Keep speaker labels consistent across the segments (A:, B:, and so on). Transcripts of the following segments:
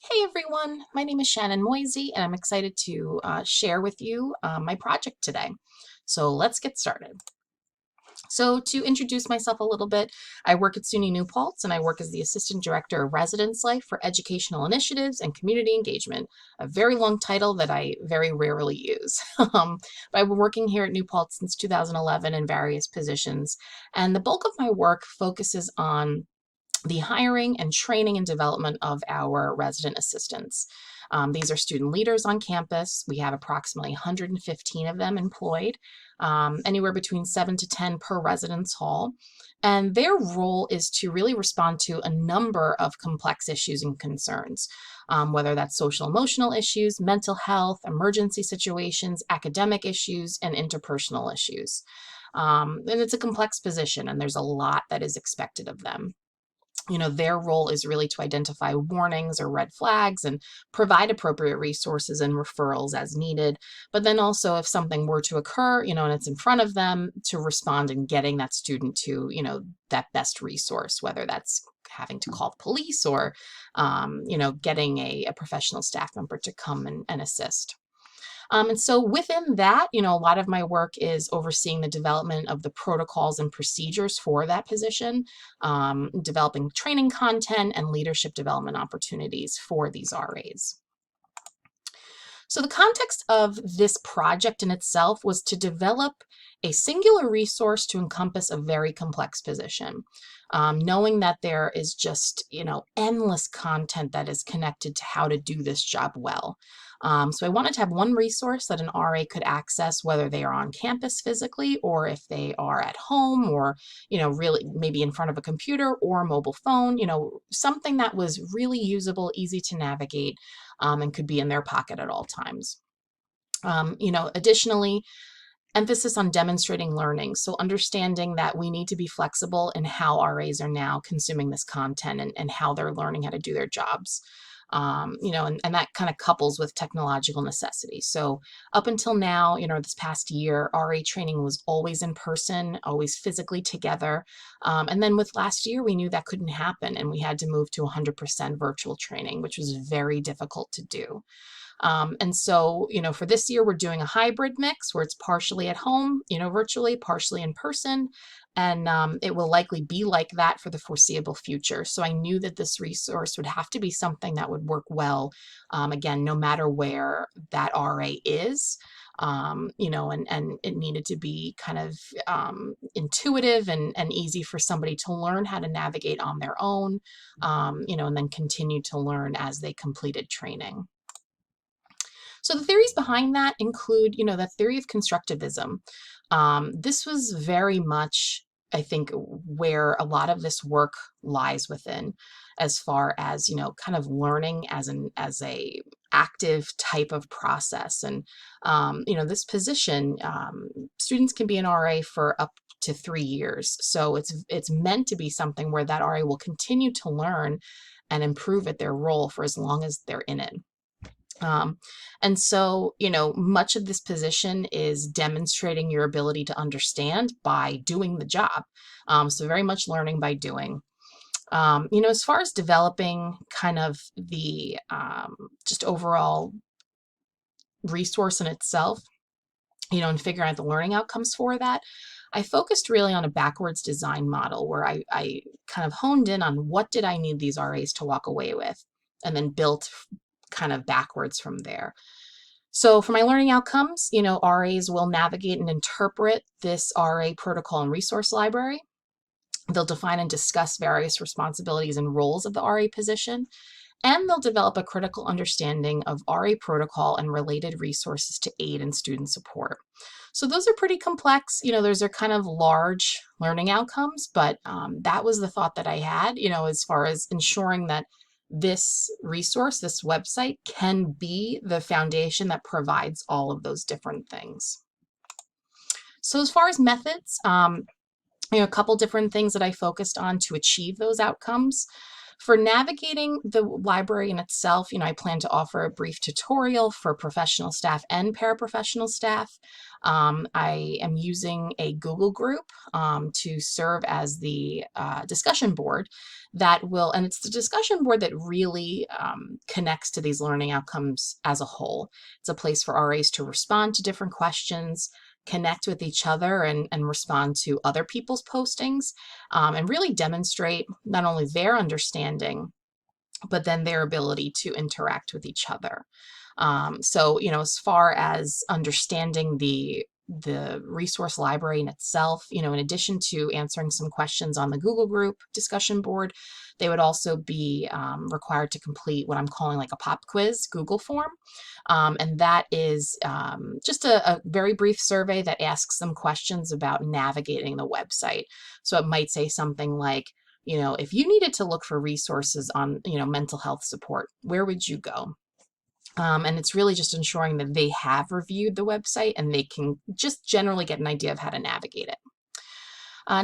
A: Hey everyone, my name is Shannon Moisey and I'm excited to share with you my project today. So let's get started. So to introduce myself a little bit, I work at SUNY New Paltz and I work as the Assistant Director of Residence Life for Educational Initiatives and Community Engagement, a very long title that I very rarely use. But I've been working here at New Paltz since 2011 in various positions, and the bulk of my work focuses on the hiring and training and development of our resident assistants. These are student leaders on campus. We have approximately 115 of them employed, anywhere between 7 to 10 per residence hall. And their role is to really respond to a number of complex issues and concerns, whether that's social emotional issues, mental health, emergency situations, academic issues, and interpersonal issues. And it's a complex position, and there's a lot that is expected of them. Their role is really to identify warnings or red flags and provide appropriate resources and referrals as needed. But then also, if something were to occur, and it's in front of them, to respond and getting that student to, that best resource, whether that's having to call the police or, getting a professional staff member to come and assist. And so within that, a lot of my work is overseeing the development of the protocols and procedures for that position, developing training content and leadership development opportunities for these RAs. So the context of this project in itself was to develop a singular resource to encompass a very complex position, knowing that there is just, endless content that is connected to how to do this job well. So I wanted to have one resource that an RA could access, whether they are on campus physically or if they are at home or, really maybe in front of a computer or a mobile phone, something that was really usable, easy to navigate, and could be in their pocket at all times. Additionally, emphasis on demonstrating learning. So understanding that we need to be flexible in how RAs are now consuming this content and how they're learning how to do their jobs. And that kind of couples with technological necessity. So up until now, this past year, RA training was always in person, always physically together. And then with last year, we knew that couldn't happen and we had to move to 100% virtual training, which was very difficult to do. And so, for this year, we're doing a hybrid mix where it's partially at home, virtually, partially in person. And it will likely be like that for the foreseeable future. So I knew that this resource would have to be something that would work well, again, no matter where that RA is. And it needed to be kind of intuitive and easy for somebody to learn how to navigate on their own, and then continue to learn as they completed training. So the theories behind that include, the theory of constructivism. This was very much, I think, where a lot of this work lies within, as far as, kind of learning as a active type of process. And, this position, students can be an RA for up to 3 years. So it's meant to be something where that RA will continue to learn and improve at their role for as long as they're in it. And so, much of this position is demonstrating your ability to understand by doing the job. So very much learning by doing. As far as developing kind of the just overall resource in itself, and figuring out the learning outcomes for that, I focused really on a backwards design model where I kind of honed in on what did I need these RAs to walk away with, and then built kind of backwards from there. So for my learning outcomes, RAs will navigate and interpret this RA protocol and resource library. They'll define and discuss various responsibilities and roles of the RA position, and they'll develop a critical understanding of RA protocol and related resources to aid in student support. So those are pretty complex, those are kind of large learning outcomes, but that was the thought that I had, as far as ensuring that this resource, this website, can be the foundation that provides all of those different things. So as far as methods, a couple different things that I focused on to achieve those outcomes. For navigating the library in itself, I plan to offer a brief tutorial for professional staff and paraprofessional staff. I am using a Google group to serve as the discussion board and it's the discussion board that really connects to these learning outcomes as a whole. It's a place for RAs to respond to different questions, connect with each other, and respond to other people's postings, and really demonstrate not only their understanding, but then their ability to interact with each other. So, as far as understanding the resource library in itself, in addition to answering some questions on the Google group discussion board, they would also be required to complete what I'm calling like a pop quiz Google form. And that is just a very brief survey that asks them questions about navigating the website. So it might say something like, if you needed to look for resources on, mental health support, where would you go? And it's really just ensuring that they have reviewed the website and they can just generally get an idea of how to navigate it.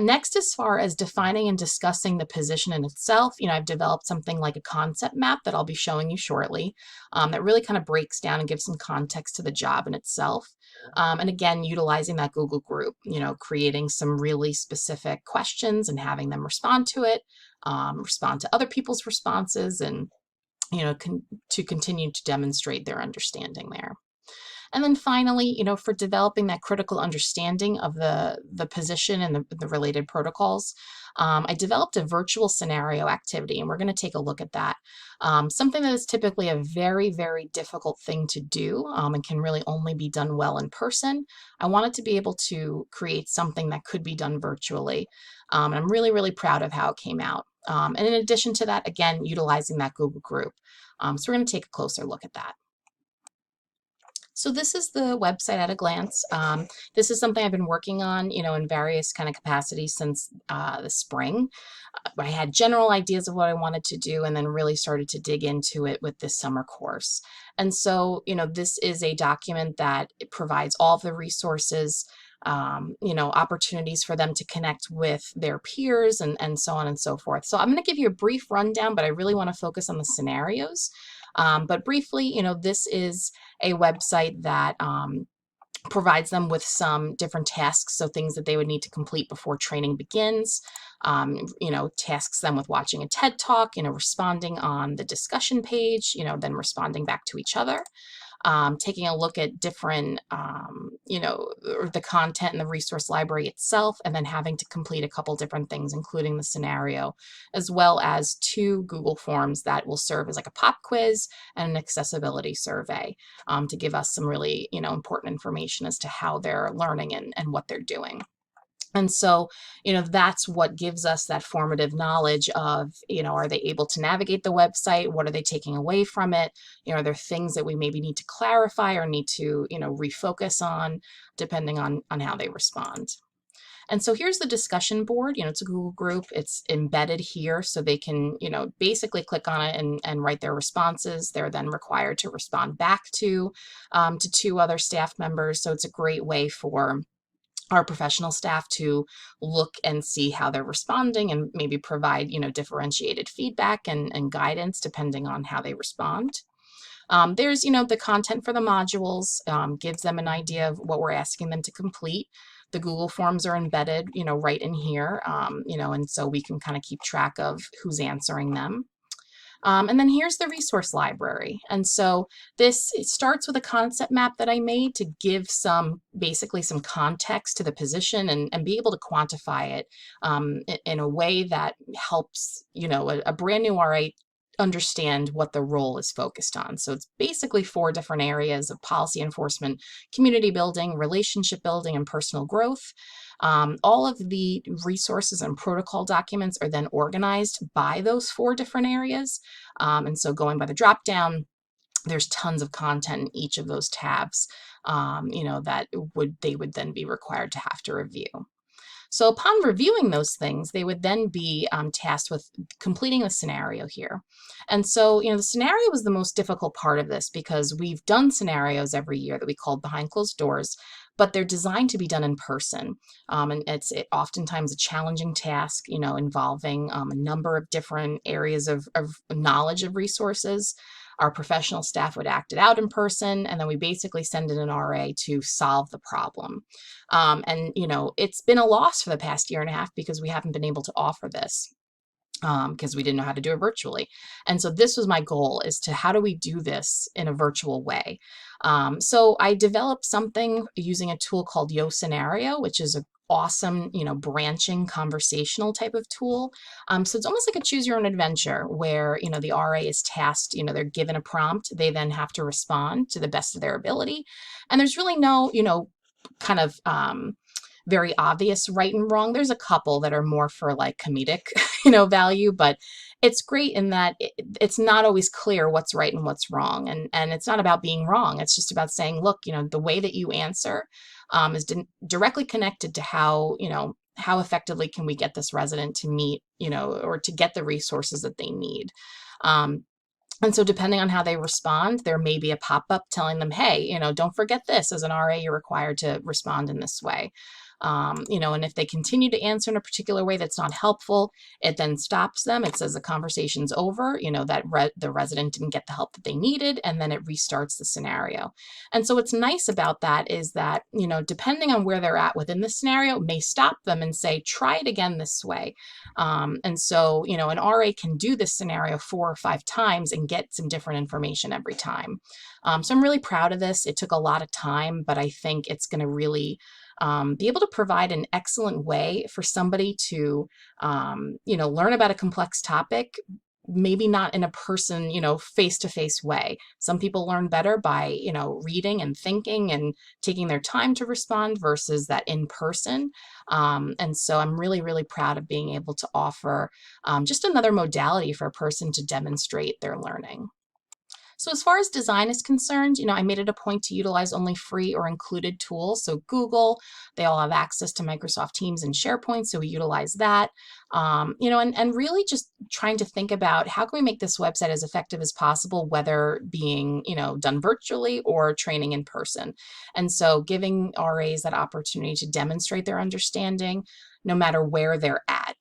A: Next, as far as defining and discussing the position in itself, I've developed something like a concept map that I'll be showing you shortly that really kind of breaks down and gives some context to the job in itself. And again, utilizing that Google group, creating some really specific questions and having them respond to it, respond to other people's responses, and to continue to demonstrate their understanding there. And then finally, for developing that critical understanding of the position and the related protocols, I developed a virtual scenario activity, and we're going to take a look at that. Something that is typically a very, very difficult thing to do and can really only be done well in person. I wanted to be able to create something that could be done virtually. And I'm really, really proud of how it came out. And in addition to that, again, utilizing that Google group. So we're going to take a closer look at that. So this is the website at a glance. This is something I've been working on, in various kind of capacities since the spring. I had general ideas of what I wanted to do and then really started to dig into it with this summer course. And so, this is a document that provides all of the resources, opportunities for them to connect with their peers and so on and so forth. So I'm going to give you a brief rundown, but I really want to focus on the scenarios. But briefly, this is a website that provides them with some different tasks, so things that they would need to complete before training begins. Tasks them with watching a TED Talk, responding on the discussion page, then responding back to each other. Taking a look at different, the content in the resource library itself, and then having to complete a couple different things, including the scenario, as well as 2 Google forms that will serve as like a pop quiz and an accessibility survey to give us some really, important information as to how they're learning and what they're doing. And so, that's what gives us that formative knowledge of, are they able to navigate the website? What are they taking away from it? Are there things that we maybe need to clarify or need to, refocus on, depending on how they respond? And so here's the discussion board. It's a Google group. It's embedded here, so they can, basically click on it and write their responses. They're then required to respond back to 2 other staff members. So it's a great way for our professional staff to look and see how they're responding and maybe provide, differentiated feedback and guidance depending on how they respond. There's, the content for the modules, gives them an idea of what we're asking them to complete. The Google Forms are embedded, right in here, and so we can kind of keep track of who's answering them. And then here's the resource library. And so it starts with a concept map that I made to give basically some context to the position and be able to quantify it in a way that helps, a brand new RA understand what the role is focused on. So it's basically 4 different areas of policy enforcement, community building, relationship building, and personal growth. All of the resources and protocol documents are then organized by those 4 different areas. And so going by the drop down, there's tons of content in each of those tabs, that they would then be required to have to review. So upon reviewing those things, they would then be tasked with completing the scenario here. And so, the scenario was the most difficult part of this because we've done scenarios every year that we called behind closed doors, but they're designed to be done in person. And it's oftentimes a challenging task, involving a number of different areas of knowledge of resources. Our professional staff would act it out in person, and then we basically send in an RA to solve the problem. And it's been a loss for the past year and a half because we haven't been able to offer this, because we didn't know how to do it virtually. And so this was my goal, is to how do we do this in a virtual way? So I developed something using a tool called Yo Scenario, which is a awesome, branching conversational type of tool. So it's almost like a choose your own adventure where, the RA is tasked, they're given a prompt, they then have to respond to the best of their ability. And there's really no, kind of very obvious right and wrong. There's a couple that are more for like comedic, value, but it's great in that it's not always clear what's right and what's wrong. And it's not about being wrong. It's just about saying, look, the way that you answer is directly connected to how effectively can we get this resident to meet, or to get the resources that they need. And so depending on how they respond, there may be a pop-up telling them, hey, don't forget this. As an RA, you're required to respond in this way. And if they continue to answer in a particular way that's not helpful, it then stops them. It says the conversation's over, that the resident didn't get the help that they needed, and then it restarts the scenario. And so what's nice about that is that, depending on where they're at within the scenario, may stop them and say, try it again this way. And so, an RA can do this scenario 4 or 5 times and get some different information every time. So I'm really proud of this. It took a lot of time, but I think it's going to really be able to provide an excellent way for somebody to, learn about a complex topic, maybe not in a person, face-to-face way. Some people learn better by, reading and thinking and taking their time to respond versus that in person. And so I'm really, really proud of being able to offer just another modality for a person to demonstrate their learning. So as far as design is concerned, I made it a point to utilize only free or included tools. So Google, they all have access to Microsoft Teams and SharePoint, so we utilize that. And really just trying to think about how can we make this website as effective as possible, whether being, done virtually or training in person. And so giving RAs that opportunity to demonstrate their understanding, no matter where they're at.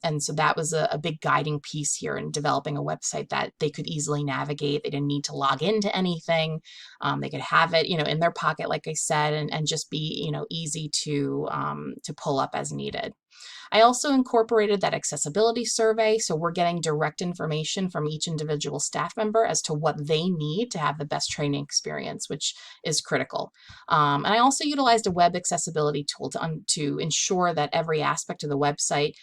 A: And so that was a big guiding piece here in developing a website that they could easily navigate. They didn't need to log into anything. They could have it, in their pocket, like I said, and just be, easy to pull up as needed. I also incorporated that accessibility survey, so we're getting direct information from each individual staff member as to what they need to have the best training experience, which is critical. And I also utilized a web accessibility tool to ensure that every aspect of the website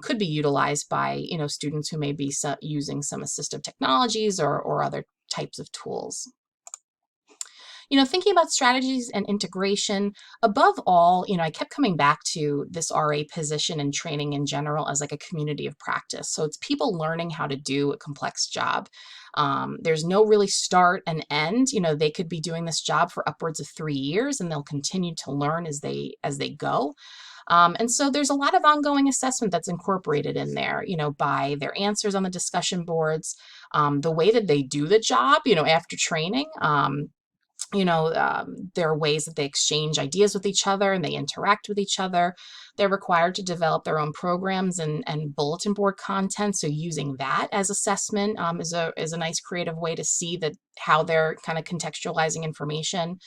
A: could be utilized by students who may be using some assistive technologies or other types of tools. Thinking about strategies and integration, above all, I kept coming back to this RA position and training in general as like a community of practice. So it's people learning how to do a complex job. There's no really start and end. They could be doing this job for upwards of 3 years, and they'll continue to learn as they go. And so there's a lot of ongoing assessment that's incorporated in there, by their answers on the discussion boards, the way that they do the job, after training. There are ways that they exchange ideas with each other and they interact with each other. They're required to develop their own programs and bulletin board content. So using that as assessment is a nice creative way to see how they're kind of contextualizing information.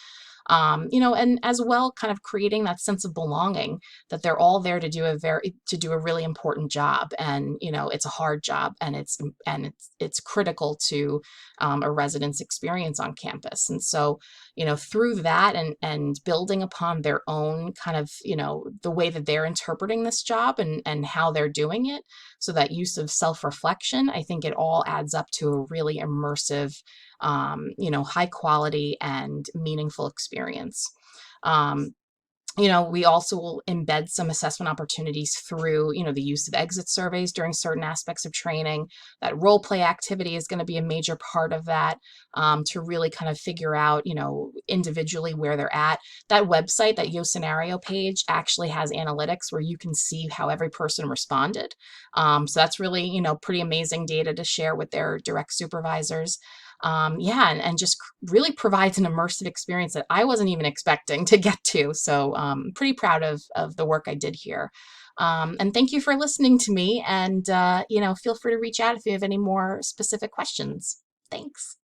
A: And as well, kind of creating that sense of belonging, that they're all there to do a really important job, and it's a hard job, and it's critical to a resident's experience on campus. And so, through that and building upon their own kind of the way that they're interpreting this job and how they're doing it, so that use of self-reflection, I think it all adds up to a really immersive, high quality and meaningful experience. We also will embed some assessment opportunities through, the use of exit surveys during certain aspects of training. That role play activity is going to be a major part of that, to really kind of figure out, individually where they're at. That website, that Yo Scenario page, actually has analytics where you can see how every person responded. So that's really, pretty amazing data to share with their direct supervisors. Yeah, and just really provides an immersive experience that I wasn't even expecting to get to. So pretty proud of the work I did here. And thank you for listening to me. And, feel free to reach out if you have any more specific questions. Thanks.